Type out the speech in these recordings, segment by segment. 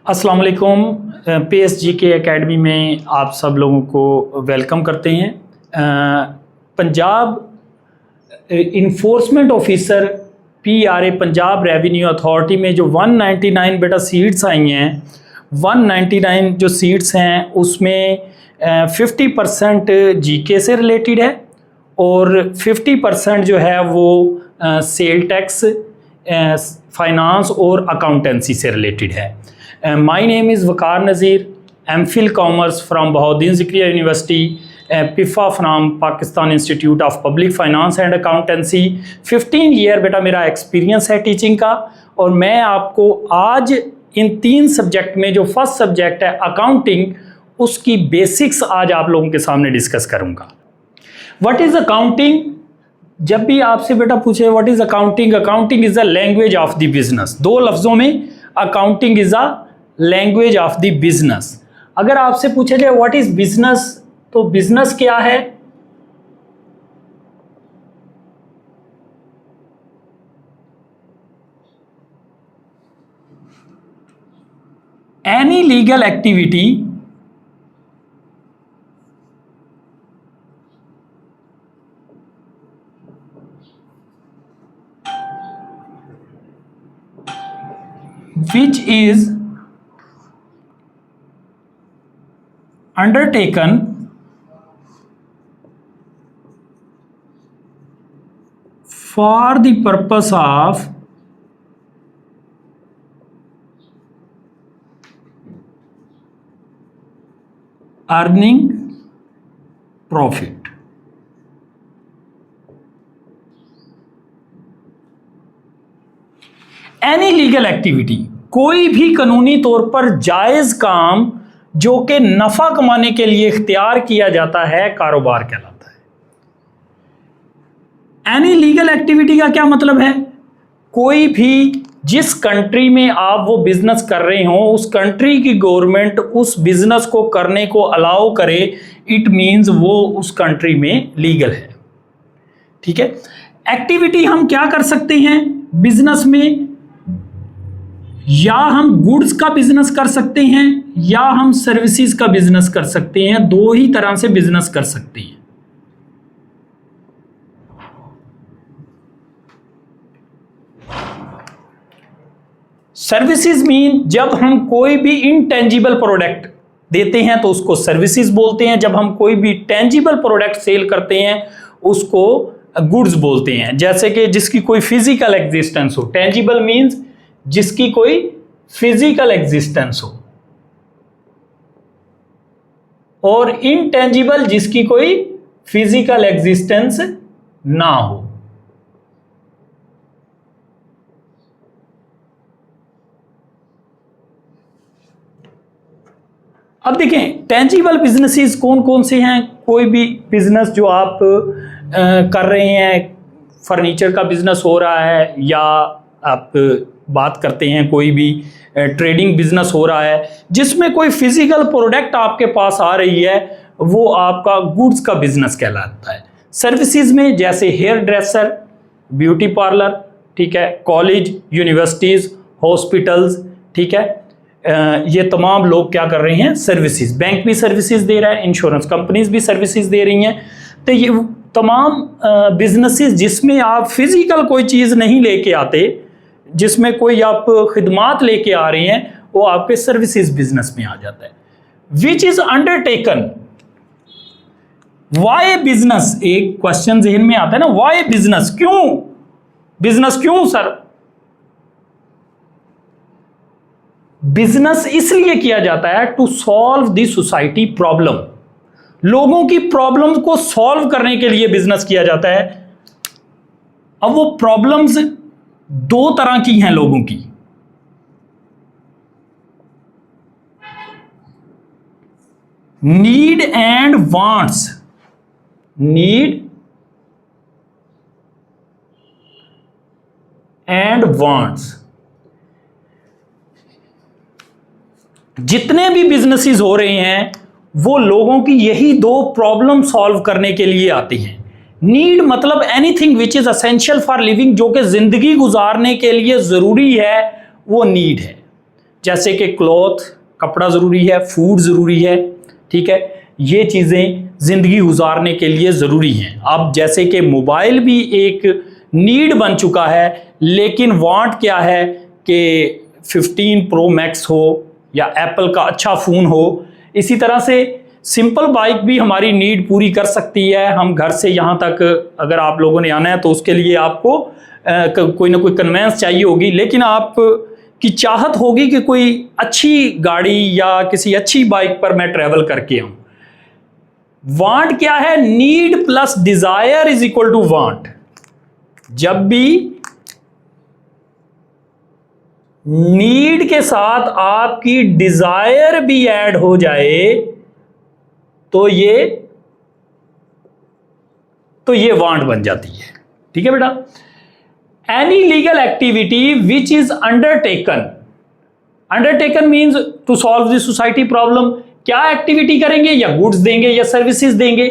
अस्सलाम वालेकुम। PSG के एकेडमी में आप सब लोगों को वेलकम करते हैं। Punjab enforcement officer PRA Punjab revenue authority में जो 199 बेटा सीट्स आई हैं, 199 जो सीट्स हैं उसमें 50% GK से रिलेटेड है और 50% जो है वो सेल टैक्स, फाइनेंस और अकाउंटेंसी से रिलेटेड है। My name is Waqar Nazir, MPhil commerce from Bahauddin Zakariya University, PIFA from Pakistan Institute of Public Finance and Accountancy. 15 year बेटा मेरा एक्सपीरियंस है टीचिंग का, और मैं आपको आज इन 3 सब्जेक्ट में जो फर्स्ट सब्जेक्ट है अकाउंटिंग, उसकी बेसिक्स आज आप लोगों के सामने डिस्कस करूँगा। What is accounting? जब भी आपसे बेटा पूछे what is accounting, accounting is the language of the business. 2 लफ्ज़ों में accounting is a language of the business. अगर आपसे पूछा जाए व्हाट इज बिजनेस, तो बिजनेस क्या है? Any legal activity which is undertaken for the purpose of earning profit। Any legal activity, कोई भी कानूनी तौर पर जायज काम जो कि नफा कमाने के लिए इख्तियार किया जाता है, कारोबार कहलाता है। एनी लीगल एक्टिविटी का क्या मतलब है? कोई भी जिस कंट्री में आप वो बिजनेस कर रहे हो, उस कंट्री की गवर्नमेंट उस बिजनेस को करने को अलाउ करे, इट मींस वो उस कंट्री में लीगल है। ठीक है। एक्टिविटी हम क्या कर सकते हैं बिजनेस में? या हम गुड्स का बिजनेस कर सकते हैं या हम सर्विसेज का बिजनेस कर सकते हैं। 2 ही तरह से बिजनेस कर सकते हैं। सर्विसेज मीन जब हम कोई भी इनटेंजिबल प्रोडक्ट देते हैं तो उसको सर्विसेज बोलते हैं। जब हम कोई भी टेंजिबल प्रोडक्ट सेल करते हैं उसको गुड्स बोलते हैं। जैसे कि जिसकी कोई फिजिकल एग्जिस्टेंस हो। टेंजिबल मीन्स जिसकी कोई फिजिकल एग्जिस्टेंस हो, और इनटेंजिबल जिसकी कोई फिजिकल एग्जिस्टेंस ना हो। अब देखें टेंजिबल बिजनेसेस कौन कौन से हैं। कोई भी बिजनेस जो आप कर रहे हैं, फर्नीचर का बिजनेस हो रहा है, या आप बात करते हैं कोई भी ट्रेडिंग बिजनेस हो रहा है जिसमें कोई फिजिकल प्रोडक्ट आपके पास आ रही है, वो आपका गुड्स का बिजनेस कहलाता है। सर्विसेज में जैसे हेयर ड्रेसर, ब्यूटी पार्लर, ठीक है, कॉलेज, यूनिवर्सिटीज, हॉस्पिटल्स, ठीक है, ये तमाम लोग क्या कर रहे हैं? सर्विसेज। बैंक भी सर्विसेज दे रहा है, इंश्योरेंस कंपनीज भी सर्विसेज दे रही हैं। तो ये तमाम बिजनेसेस जिसमें आप फिजिकल कोई चीज़ नहीं लेके आते, जिसमें कोई आप खिदमात लेके आ रहे हैं, वो आपके सर्विसेज बिजनेस में आ जाता है। Which is undertaken, why business, एक क्वेश्चन जहन में आता है ना, वाई बिजनेस, क्यों बिजनेस, क्यों सर? बिजनेस इसलिए किया जाता है to solve the society problem. लोगों की प्रॉब्लम को सॉल्व करने के लिए बिजनेस किया जाता है। अब वो प्रॉब्लम्स 2 तरह की हैं लोगों की। Need and wants. Need and wants. जितने भी बिजनेसेस हो रहे हैं वो लोगों की यही 2 प्रॉब्लम सॉल्व करने के लिए आते हैं। नीड मतलब anything which is essential for living, जो कि जिंदगी गुजारने के लिए जरूरी है, वो नीड है। जैसे कि क्लॉथ, कपड़ा ज़रूरी है, फूड ज़रूरी है, ठीक है, ये चीज़ें ज़िंदगी गुजारने के लिए ज़रूरी हैं। अब जैसे कि मोबाइल भी एक नीड बन चुका है, लेकिन वांट क्या है कि 15 प्रो मैक्स हो या एप्पल का अच्छा फ़ोन हो। इसी तरह से सिंपल बाइक भी हमारी नीड पूरी कर सकती है। हम घर से यहाँ तक अगर आप लोगों ने आना है तो उसके लिए आपको कोई ना कोई कन्वेंस चाहिए होगी, लेकिन आप की चाहत होगी कि कोई अच्छी गाड़ी या किसी अच्छी बाइक पर मैं ट्रैवल करके आऊं। वांट क्या है? Need plus desire is equal to want. जब भी नीड के साथ आपकी डिजायर भी ऐड हो जाए तो ये वांट बन जाती है। ठीक है बेटा। Any legal activity which is undertaken means to solve the society problem. क्या एक्टिविटी करेंगे? या गुड्स देंगे या सर्विसेज देंगे।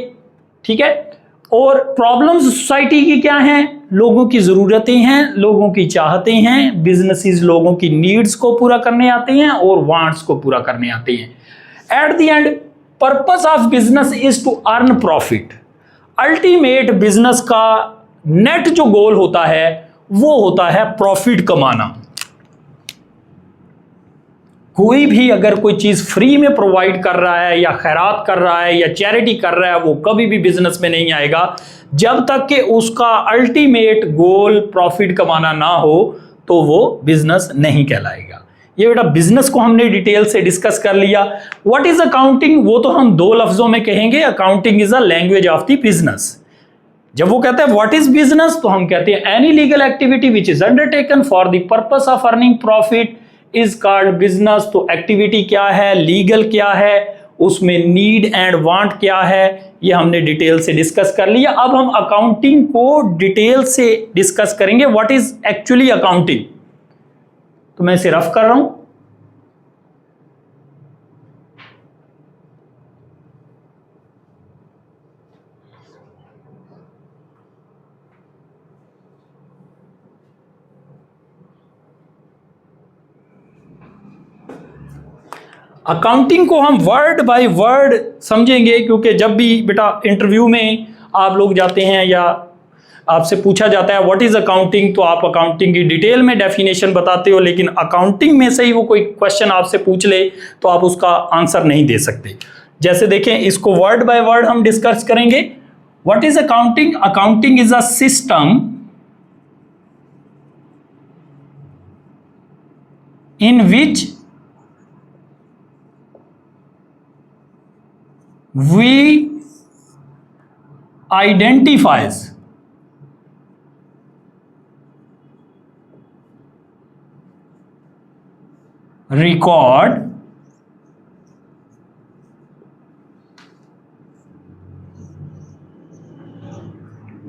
ठीक है। और प्रॉब्लम्स सोसाइटी की क्या हैं? लोगों की जरूरतें हैं, लोगों की चाहतें हैं। बिजनेसेस लोगों की नीड्स को पूरा करने आते हैं और वांट्स को पूरा करने आते हैं। At the end purpose of business is to earn profit. Ultimate business का नेट जो गोल होता है वो होता है प्रॉफिट कमाना। कोई भी अगर कोई चीज फ्री में प्रोवाइड कर रहा है या खैरात कर रहा है या चैरिटी कर रहा है, वो कभी भी बिजनेस में नहीं आएगा जब तक कि उसका अल्टीमेट गोल प्रॉफिट कमाना ना हो, तो वो बिजनेस नहीं कहलाएगा। ये बेटा बिजनेस को हमने डिटेल से डिस्कस कर लिया। What is accounting? वो तो हम दो लफ्जों में कहेंगे, accounting is a language of the business. जब वो कहते हैं व्हाट इज बिजनेस, तो हम कहते हैं any legal activity which is undertaken for the purpose of earning profit is called business. तो एक्टिविटी क्या है, लीगल क्या है, उसमें नीड एंड वांट क्या है, ये हमने डिटेल से डिस्कस कर लिया। अब हम अकाउंटिंग को डिटेल से डिस्कस करेंगे। What is actually accounting? तो मैं इसे रफ कर रहा हूं। अकाउंटिंग को हम वर्ड बाय वर्ड समझेंगे, क्योंकि जब भी बेटा इंटरव्यू में आप लोग जाते हैं या आपसे पूछा जाता है व्हाट इज अकाउंटिंग, तो आप अकाउंटिंग की डिटेल में डेफिनेशन बताते हो, लेकिन अकाउंटिंग में से ही वो कोई क्वेश्चन आपसे पूछ ले तो आप उसका आंसर नहीं दे सकते। जैसे देखें, इसको वर्ड बाय वर्ड हम डिस्कस करेंगे। What is accounting? Accounting is a system in which we identifies record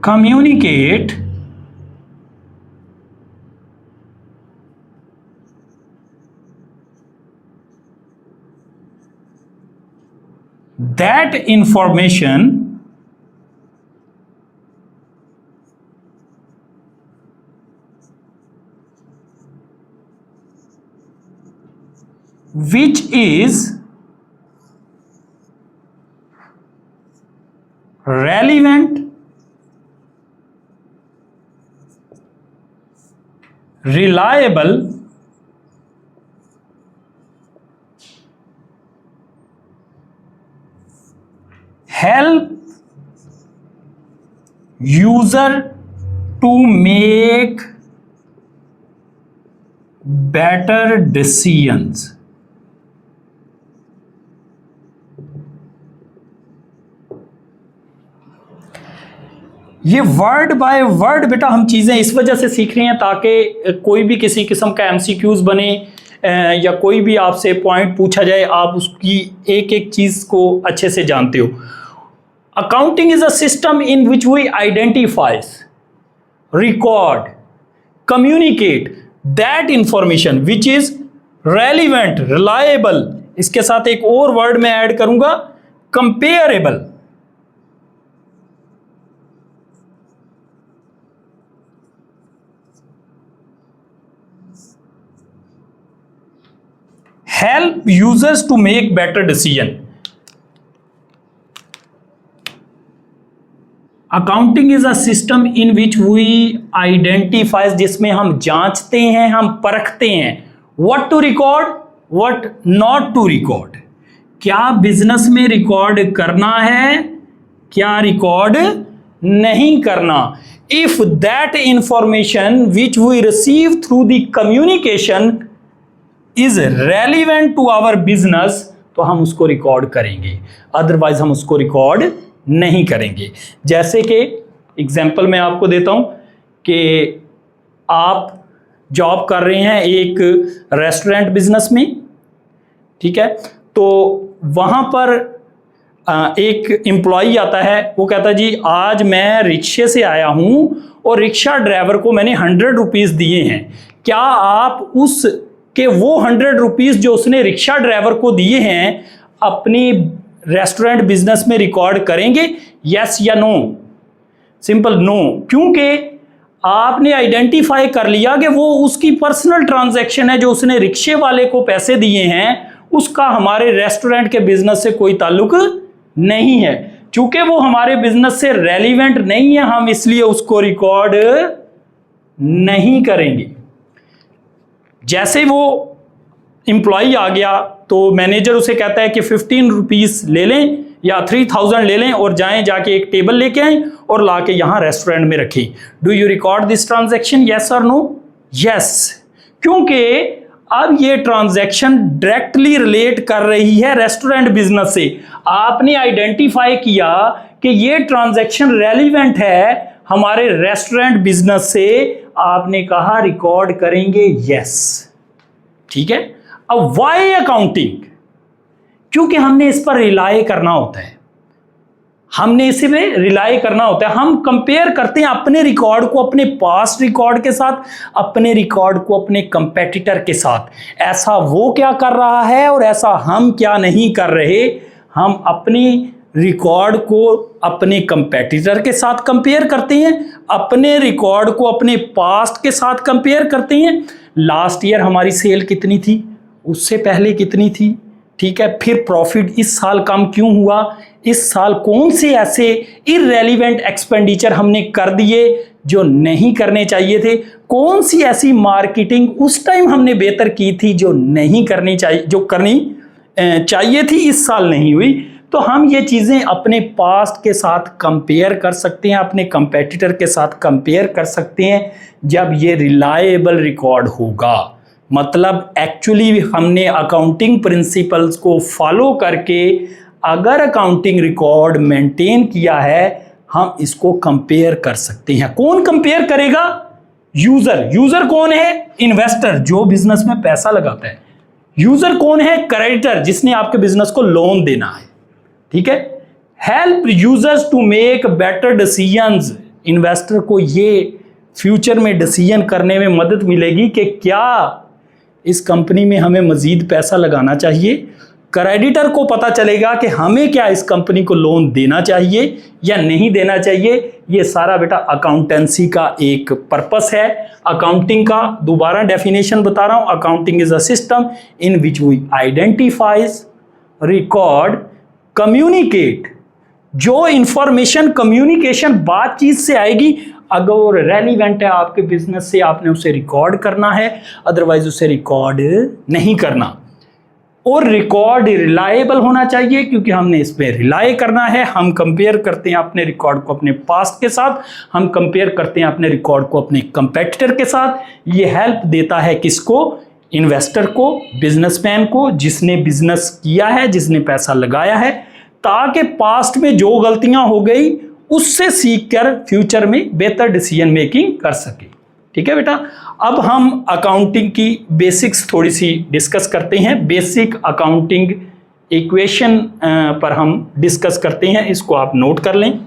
communicate that information which is relevant, reliable, help user to make better decisions। ये वर्ड बाय वर्ड बेटा हम चीज़ें इस वजह से सीख रहे हैं ताकि कोई भी किसी किस्म का एमसीक्यूज बने या कोई भी आपसे पॉइंट पूछा जाए आप उसकी एक एक चीज़ को अच्छे से जानते हो। Accounting is a system in which we identifies, record, communicate that information which is relevant, reliable, इसके साथ एक और वर्ड में ऐड करूंगा, comparable, help users to make better decision. Accounting is a system in which we identifies, जिसमें हम जांचते हैं, हम परखते हैं what to record, what not to record, क्या बिजनेस में रिकॉर्ड करना है, क्या रिकॉर्ड नहीं करना. If that information which we receive through the communication is relevant to our business, तो हम उसको रिकॉर्ड करेंगे, अदरवाइज हम उसको रिकॉर्ड नहीं करेंगे. जैसे कि एग्जाम्पल मैं आपको देता हूं कि आप जॉब कर रहे हैं एक रेस्टोरेंट बिजनेस में, ठीक है, तो वहां पर एक एम्प्लॉई आता है, वो कहता है जी आज मैं रिक्शे से आया हूं और रिक्शा ड्राइवर को मैंने 100 रुपीज दिए हैं, क्या आप उस के वो 100 रुपीज जो उसने रिक्शा ड्राइवर को दिए हैं अपनी रेस्टोरेंट बिजनेस में रिकॉर्ड करेंगे, यस या नो? सिंपल नो, क्योंकि आपने आइडेंटिफाई कर लिया कि वो उसकी पर्सनल ट्रांजैक्शन है, जो उसने रिक्शे वाले को पैसे दिए हैं उसका हमारे रेस्टोरेंट के बिजनेस से कोई ताल्लुक नहीं है. चूंकि वो हमारे बिजनेस से रेलिवेंट नहीं है, हम इसलिए उसको रिकॉर्ड नहीं करेंगे. जैसे वो एम्प्लॉई आ गया तो मैनेजर उसे कहता है कि 15 रुपीज ले लें या 3000 ले लें और जाके एक टेबल लेके आए और लाके यहां रेस्टोरेंट में रखें. Do you record this transaction, yes और नो? यस, क्योंकि अब ये ट्रांजैक्शन डायरेक्टली रिलेट कर रही है रेस्टोरेंट बिजनेस से. आपने आइडेंटिफाई किया कि ये ट्रांजैक्शन रेलिवेंट है हमारे रेस्टोरेंट बिजनेस से, आपने कहा रिकॉर्ड करेंगे, यस, ठीक है. अब वाई अकाउंटिंग, क्योंकि हमने इस पर रिलाय करना होता है, हमने इसी पे रिलाय करना होता है. हम कंपेयर करते हैं अपने रिकॉर्ड को अपने पास्ट रिकॉर्ड के साथ, अपने रिकॉर्ड को अपने कंपेटिटर के साथ. ऐसा वो क्या कर रहा है और ऐसा हम क्या नहीं कर रहे. हम अपने रिकॉर्ड को अपने कंपेटिटर के साथ कंपेयर करते हैं, अपने रिकॉर्ड को अपने पास्ट के साथ कंपेयर करते हैं. लास्ट ईयर हमारी सेल कितनी थी, उससे पहले कितनी थी, ठीक है, फिर प्रॉफिट इस साल कम क्यों हुआ, इस साल कौन से ऐसे इररेलेवेंट एक्सपेंडिचर हमने कर दिए जो नहीं करने चाहिए थे, कौन सी ऐसी मार्केटिंग उस टाइम हमने बेहतर की थी जो नहीं करनी चाहिए, जो करनी चाहिए थी इस साल नहीं हुई. तो हम ये चीज़ें अपने पास्ट के साथ कंपेयर कर सकते हैं, अपने कंपेटिटर के साथ कंपेयर कर सकते हैं जब ये रिलायबल रिकॉर्ड होगा. मतलब एक्चुअली हमने अकाउंटिंग प्रिंसिपल्स को फॉलो करके अगर अकाउंटिंग रिकॉर्ड मेंटेन किया है, हम इसको कंपेयर कर सकते हैं. कौन कंपेयर करेगा? यूजर. यूजर कौन है? इन्वेस्टर, जो बिजनेस में पैसा लगाता है. यूजर कौन है? क्रेडिटर, जिसने आपके बिजनेस को लोन देना है, ठीक है. Help users to make better decisions, investor को ये फ्यूचर में डिसीजन करने में मदद मिलेगी कि क्या इस कंपनी में हमें मजीद पैसा लगाना चाहिए. क्रेडिटर को पता चलेगा कि हमें क्या इस कंपनी को लोन देना चाहिए या नहीं देना चाहिए. ये सारा बेटा अकाउंटेंसी का एक पर्पस है. अकाउंटिंग का दोबारा डेफिनेशन बता रहा हूं, accounting is a system in which we identifies, record, communicate. जो इंफॉर्मेशन कम्युनिकेशन बातचीत से आएगी, अगर वो रेलिवेंट है आपके बिजनेस से, आपने उसे रिकॉर्ड करना है, अदरवाइज उसे रिकॉर्ड नहीं करना. और रिकॉर्ड रिलायबल होना चाहिए क्योंकि हमने इस पर रिलाय करना है. हम कंपेयर करते हैं अपने रिकॉर्ड को अपने पास्ट के साथ, हम कंपेयर करते हैं अपने रिकॉर्ड को अपने कंपेटिटर के साथ. ये हेल्प देता है किसको? इन्वेस्टर को, बिजनेसमैन को, जिसने बिजनेस किया है, जिसने पैसा लगाया है, ताकि पास्ट में जो गलतियां हो गई उससे सीखकर फ्यूचर में बेहतर डिसीजन मेकिंग कर सके. ठीक है बेटा. अब हम अकाउंटिंग की बेसिक्स थोड़ी सी डिस्कस करते हैं. बेसिक अकाउंटिंग इक्वेशन पर हम डिस्कस करते हैं, इसको आप नोट कर लें.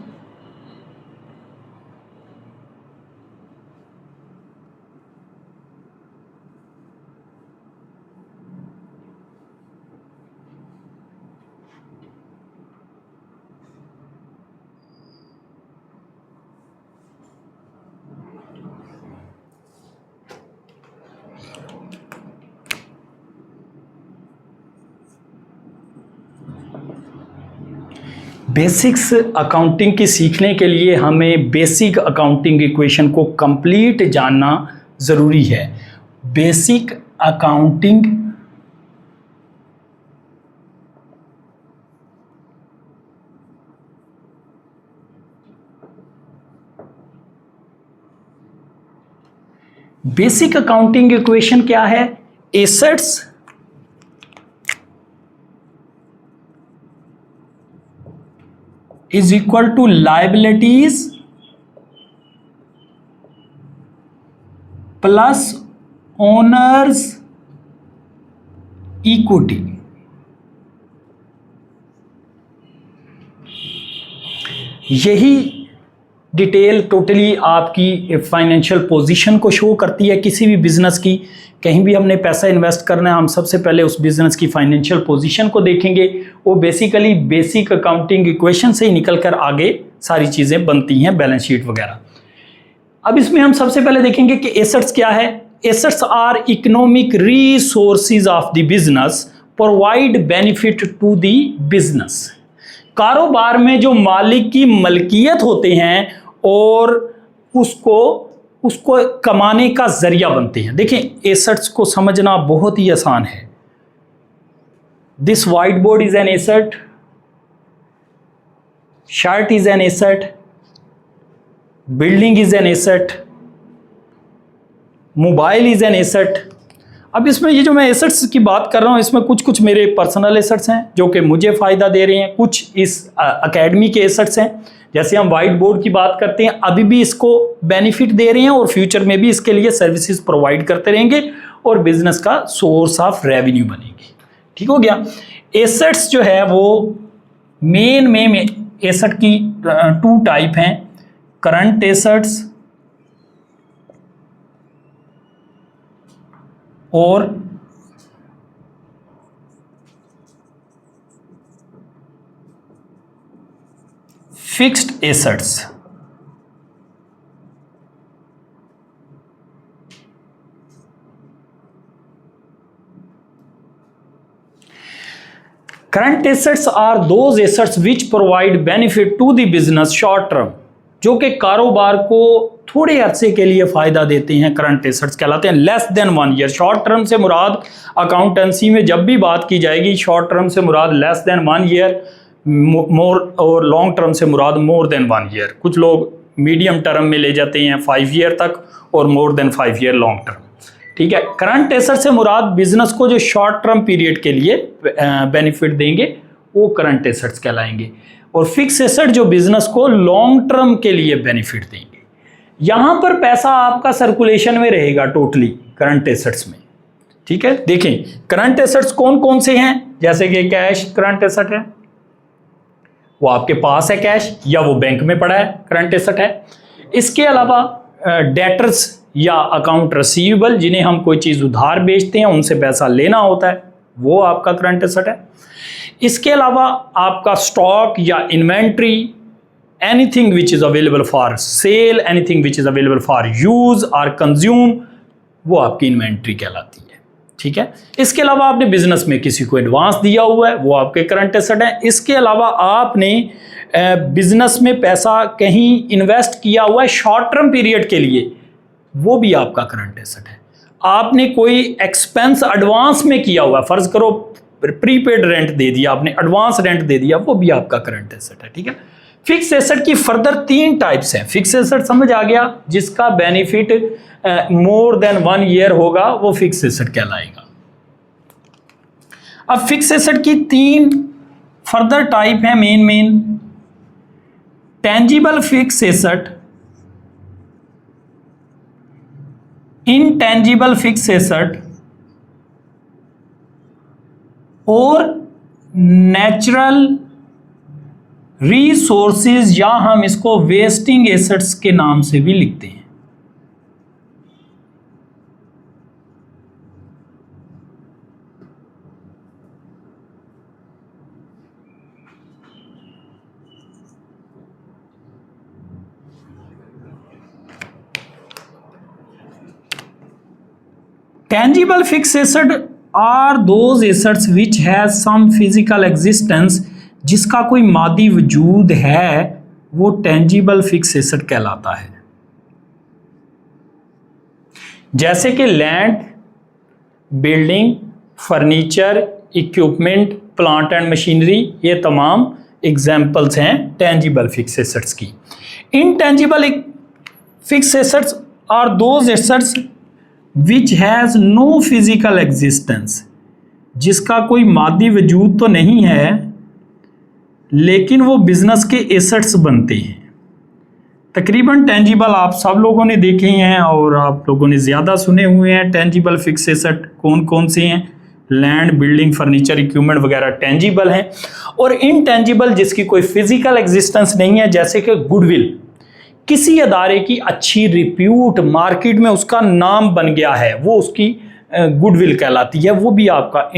बेसिक्स अकाउंटिंग की सीखने के लिए हमें बेसिक अकाउंटिंग इक्वेशन को कंप्लीट जानना ज़रूरी है। Basic accounting basic accounting equation क्या है? Assets is equal to liabilities plus owners equity। यही डिटेल टोटली आपकी फाइनेंशियल पोजीशन को शो करती है किसी भी बिजनेस की। कहीं भी हमने पैसा इन्वेस्ट करना है, हम सबसे पहले उस बिजनेस की फाइनेंशियल पोजीशन को देखेंगे। वो बेसिकली बेसिक अकाउंटिंग इक्वेशन से ही निकल कर आगे सारी चीज़ें बनती हैं, बैलेंस शीट वगैरह। अब इसमें हम सबसे पहले देखेंगे कि एसेट्स क्या है। Assets are economic resources of the business, provide benefit to the business. कारोबार में जो मालिक की मलकियत होते हैं और उसको कमाने का जरिया बनते हैं। देखें, एसेट्स को समझना बहुत ही आसान है। This white board is an asset, shirt is an asset, building is an asset, mobile is an asset. अब इसमें ये जो मैं एसेट्स की बात कर रहा हूँ, इसमें कुछ मेरे पर्सनल एसेट्स हैं जो कि मुझे फ़ायदा दे रहे हैं, कुछ इस अकेडमी के एसेट्स हैं। जैसे हम वाइट बोर्ड की बात करते हैं, अभी भी इसको बेनिफिट दे रहे हैं और फ्यूचर में भी इसके लिए सर्विसेज प्रोवाइड करते रहेंगे और बिजनेस का सोर्स ऑफ रेवेन्यू बनेगी। ठीक हो गया। एसेट्स जो है वो मेन में एसेट की टू टाइप हैं, करंट एसेट्स और fixed assets. Current assets are those assets which provide benefit to the business short term, जो कि कारोबार को थोड़े अरसे के लिए फायदा देते हैं, करंट एसेट्स कहलाते हैं। Less than 1 year, short term से मुराद अकाउंटेंसी में जब भी बात की जाएगी, शॉर्ट टर्म से मुराद लेस देन 1 ईयर, मोर, और लॉन्ग टर्म से मुराद मोर देन 1 ईयर। कुछ लोग मीडियम टर्म में ले जाते हैं 5 ईयर तक और more than 5 year long term. ठीक है। करंट एसेट से मुराद बिजनेस को जो शॉर्ट टर्म पीरियड के लिए बेनिफिट देंगे वो करंट एसेट्स कहलाएंगे, और फिक्स एसेट जो बिजनेस को लॉन्ग टर्म के लिए बेनिफिट देंगे। यहां पर पैसा आपका सर्कुलेशन में रहेगा टोटली करंट एसेट्स में। ठीक है। देखें, करंट एसेट्स कौन कौन से हैं, जैसे कि कैश करंट एसेट है, वो आपके पास है कैश, या वो बैंक में पड़ा है, करंट एसेट है। इसके अलावा डेटर्स या अकाउंट रिसीवेबल, जिन्हें हम कोई चीज़ उधार बेचते हैं, उनसे पैसा लेना होता है, वो आपका करंट एसेट है। इसके अलावा आपका स्टॉक या inventory, anything which is available for sale, anything which is available for use और कंज्यूम, वो आपकी इन्वेंट्री कहलाती है। ठीक है। इसके अलावा आपने बिजनेस में किसी को एडवांस दिया हुआ है, वो आपके करंट एसेट है। इसके अलावा आपने बिजनेस में पैसा कहीं इन्वेस्ट किया हुआ है शॉर्ट टर्म पीरियड के लिए, वो भी आपका करंट एसेट है। आपने कोई एक्सपेंस एडवांस में किया हुआ है, फर्ज करो प्रीपेड रेंट दे दिया आपने, एडवांस रेंट दे दिया, वो भी आपका करंट एसेट है। ठीक है। फिक्स एसेट की फर्दर 3 टाइप्स हैं। फिक्स एसेट समझ आ गया, जिसका बेनिफिट मोर देन 1 ईयर होगा, वो फिक्स एसेट कहलाएगा। अब फिक्स एसेट की 3 फर्दर टाइप है main. Tangible fixed asset, intangible fix asset और नेचुरल रिसोर्सेज, या हम इसको वेस्टिंग एसेट्स के नाम से भी लिखते हैं। Tangible fixed asset are those assets which has some physical existence जिसका कोई मादी वजूद है वो टेंजिबल फिक्स एसेट कहलाता है। जैसे कि land, building, furniture, equipment, plant and machinery, ये तमाम एग्जाम्पल्स हैं टेंजिबल फिक्स एसेट्स की। Intangible fix assets are those assets which has no physical existence, जिसका कोई मादी वजूद तो नहीं है लेकिन वो बिजनेस के एसेट्स बनते हैं। तकरीबन टेंजिबल आप सब लोगों ने देखे हैं और आप लोगों ने ज़्यादा सुने हुए हैं। टेंजिबल फिक्स एसेट कौन कौन से हैं? लैंड, बिल्डिंग, फर्नीचर, इक्विपमेंट वगैरह टेंजिबल हैं। और इनटेंजिबल जिसकी कोई फिजिकल एग्जिस्टेंस नहीं है, जैसे कि गुडविल, किसी अदारे की अच्छी रिप्यूट, मार्केट में उसका नाम बन गया है, वो उसकी गुडविल कहलाती है, वो भी आपका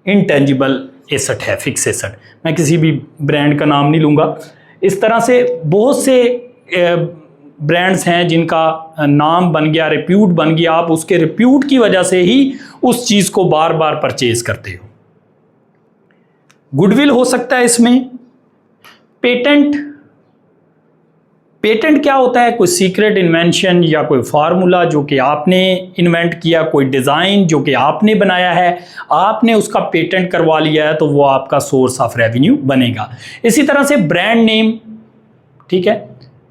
इनटेंजिबल एसेट है, फिक्स एसेट। मैं किसी भी ब्रांड का नाम नहीं लूँगा। इस तरह से बहुत से ब्रांड्स हैं जिनका नाम बन गया, रिप्यूट बन गया, आप उसके रिप्यूट की वजह से ही उस चीज़ को बार बार परचेज करते हो। गुडविल हो सकता है इसमें। पेटेंट क्या होता है? कोई सीक्रेट इन्वेंशन या कोई फार्मूला जो कि आपने इन्वेंट किया, कोई डिज़ाइन जो कि आपने बनाया है, आपने उसका पेटेंट करवा लिया है, तो वो आपका सोर्स ऑफ रेवेन्यू बनेगा। इसी तरह से ब्रांड नेम, ठीक है,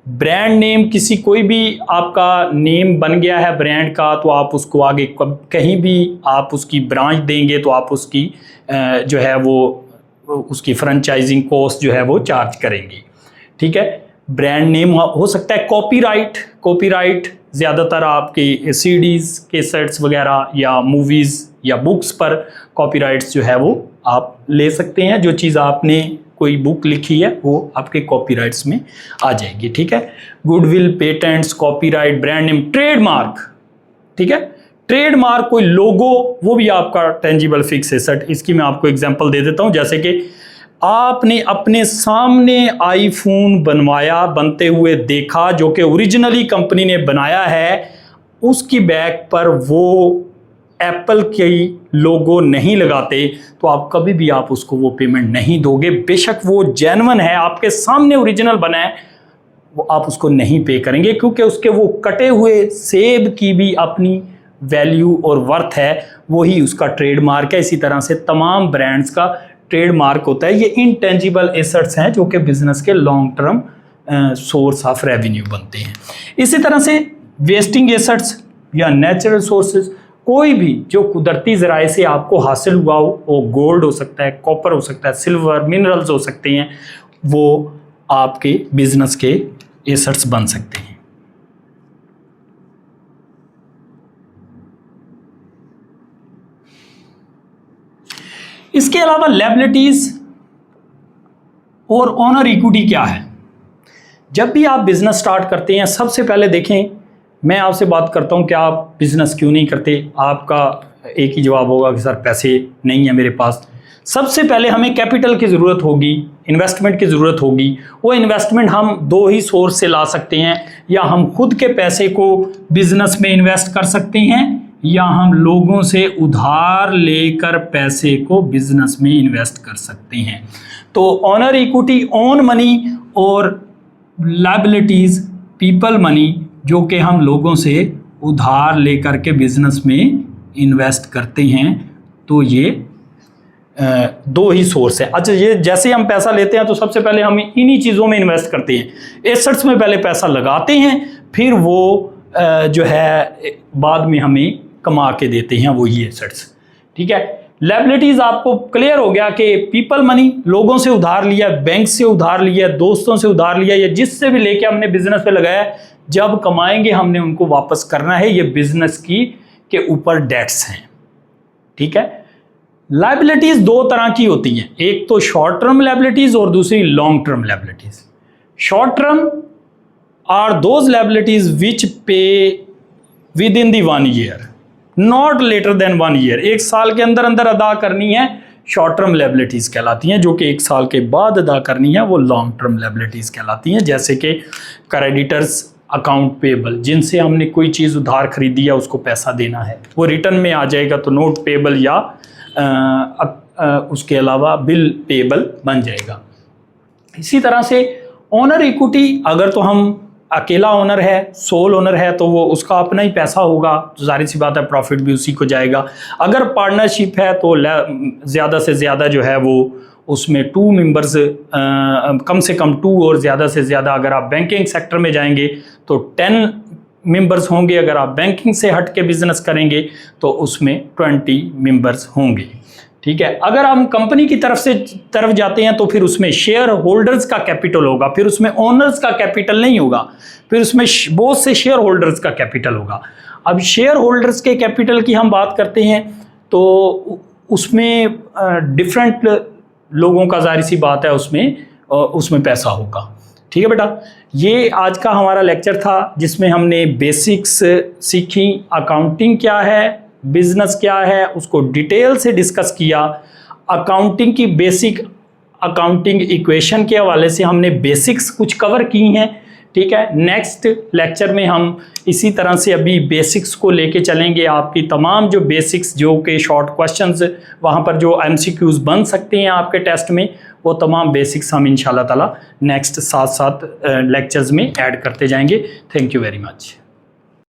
ब्रांड नेम, किसी कोई भी आपका नेम बन गया है ब्रांड का, तो आप उसको आगे कहीं भी आप उसकी ब्रांच देंगे तो आप उसकी जो है वो उसकी फ्रेंचाइजिंग कॉस्ट जो है वो चार्ज करेंगे, ठीक है। ब्रांड नेम हो सकता है। कॉपीराइट ज़्यादातर आपकी सीडीज़, कैसेट्स वगैरह या मूवीज़ या बुक्स पर कॉपीराइट्स जो है वो आप ले सकते हैं। जो चीज़ आपने कोई बुक लिखी है वो आपके कॉपीराइट्स में आ जाएगी, ठीक है। Goodwill, patents, copyright, brand name, trademark, ठीक है। ट्रेडमार्क, कोई लोगो, वो भी आपका टेंजिबल फिक्स एसेट। इसकी मैं आपको एग्जांपल दे देता हूँ। जैसे कि आपने अपने सामने आईफोन बनवाया, बनते हुए देखा, जो कि ओरिजिनली कंपनी ने बनाया है, उसकी बैक पर वो एप्पल की लोगो नहीं लगाते, तो आप कभी भी आप उसको वो पेमेंट नहीं दोगे। बेशक वो जेन्युइन है, आपके सामने ओरिजिनल बना है, वो आप उसको नहीं पे करेंगे, क्योंकि उसके वो कटे हुए सेब की भी अपनी वैल्यू और वर्थ है, वही उसका ट्रेडमार्क है। इसी तरह से तमाम ब्रांड्स का ट्रेडमार्क होता है। ये इनटेंजिबल एसेट्स हैं जो कि बिजनेस के long term source of revenue बनते हैं। इसी तरह से वेस्टिंग एसेट्स या नेचुरल सोर्सेज, कोई भी जो कुदरती ज़राए से आपको हासिल हुआ हो, वो गोल्ड हो सकता है, कॉपर हो सकता है, सिल्वर, मिनरल्स हो सकते हैं, वो आपके बिजनेस के एसेट्स बन सकते हैं। इसके अलावा लायबिलिटीज और ओनर इक्विटी क्या है? जब भी आप बिजनेस स्टार्ट करते हैं, सबसे पहले देखें, मैं आपसे बात करता हूं कि आप बिजनेस क्यों नहीं करते, आपका एक ही जवाब होगा कि सर पैसे नहीं है मेरे पास। सबसे पहले हमें कैपिटल की ज़रूरत होगी, इन्वेस्टमेंट की ज़रूरत होगी। वो इन्वेस्टमेंट हम दो ही सोर्स से ला सकते हैं, या हम खुद के पैसे को बिजनेस में इन्वेस्ट कर सकते हैं, या हम लोगों से उधार लेकर पैसे को बिजनेस में इन्वेस्ट कर सकते हैं। तो ओनर इक्विटी, ओन मनी, और लायबिलिटीज, पीपल मनी, जो कि हम लोगों से उधार लेकर के बिजनेस में इन्वेस्ट करते हैं। तो ये दो ही सोर्स है। अच्छा, ये जैसे हम पैसा लेते हैं तो सबसे पहले हम इन्हीं चीज़ों में इन्वेस्ट करते हैं, एसेट्स में पहले पैसा लगाते हैं, फिर वो जो है बाद में हमें कमा के देते हैं वही एसेट्स, ठीक है। लायबिलिटीज आपको क्लियर हो गया कि पीपल मनी, लोगों से उधार लिया, बैंक से उधार लिया, दोस्तों से उधार लिया, या जिससे भी लेके हमने बिजनेस पे लगाया, जब कमाएंगे हमने उनको वापस करना है। ये बिजनेस की के ऊपर डेट्स हैं, ठीक है। लायबिलिटीज दो तरह की होती हैं, एक तो शॉर्ट टर्म लायबिलिटीज और दूसरी long term liabilities. Short term are those liabilities which pay within the दी 1 year, not later than 1 year. 1 साल के अंदर अंदर अदा करनी है, शॉर्ट टर्म लायबिलिटीज कहलाती हैं। जो कि 1 साल के बाद अदा करनी है, वो लॉन्ग टर्म लायबिलिटीज कहलाती हैं। जैसे कि क्रेडिटर्स, अकाउंट पेबल, जिनसे हमने कोई चीज़ उधार खरीदी है, उसको पैसा देना है, वो रिटर्न में आ जाएगा, तो नोट पेबल या उसके अलावा बिल पेबल बन जाएगा। इसी तरह से ओनर इक्विटी, अगर तो हम अकेला ओनर है, सोल ओनर है, तो वो उसका अपना ही पैसा होगा, तो जाहिर सी बात है प्रॉफिट भी उसी को जाएगा। अगर पार्टनरशिप है तो ज़्यादा से ज़्यादा जो है वो उसमें 2 मेंबर्स, कम से कम 2 और ज़्यादा से ज़्यादा, अगर आप बैंकिंग सेक्टर में जाएंगे तो 10 मेंबर्स होंगे, अगर आप बैंकिंग से हट के बिजनेस करेंगे तो उसमें 20 मेंबर्स होंगे। ठीक है, अगर हम कंपनी की तरफ जाते हैं तो फिर उसमें शेयर होल्डर्स का कैपिटल होगा, फिर उसमें ओनर्स का कैपिटल नहीं होगा, फिर उसमें बहुत से शेयर होल्डर्स का कैपिटल होगा। अब शेयर होल्डर्स के कैपिटल की हम बात करते हैं तो उसमें डिफरेंट लोगों का जाहिर सी बात है उसमें पैसा होगा। ठीक है बेटा, ये आज का हमारा लेक्चर था जिसमें हमने बेसिक्स सीखी, अकाउंटिंग क्या है, बिजनेस क्या है, उसको डिटेल से डिस्कस किया। अकाउंटिंग की बेसिक अकाउंटिंग इक्वेशन के हवाले से हमने बेसिक्स कुछ कवर की हैं। ठीक है, नेक्स्ट लेक्चर में हम इसी तरह से अभी बेसिक्स को लेके चलेंगे। आपकी तमाम जो बेसिक्स, जो कि शॉर्ट क्वेश्चंस वहाँ पर जो MCQs बन सकते हैं आपके टेस्ट में, वो तमाम बेसिक्स हम इंशाल्लाह ताला नेक्स्ट साथ लेक्चर्स में ऐड करते जाएंगे। Thank you very much.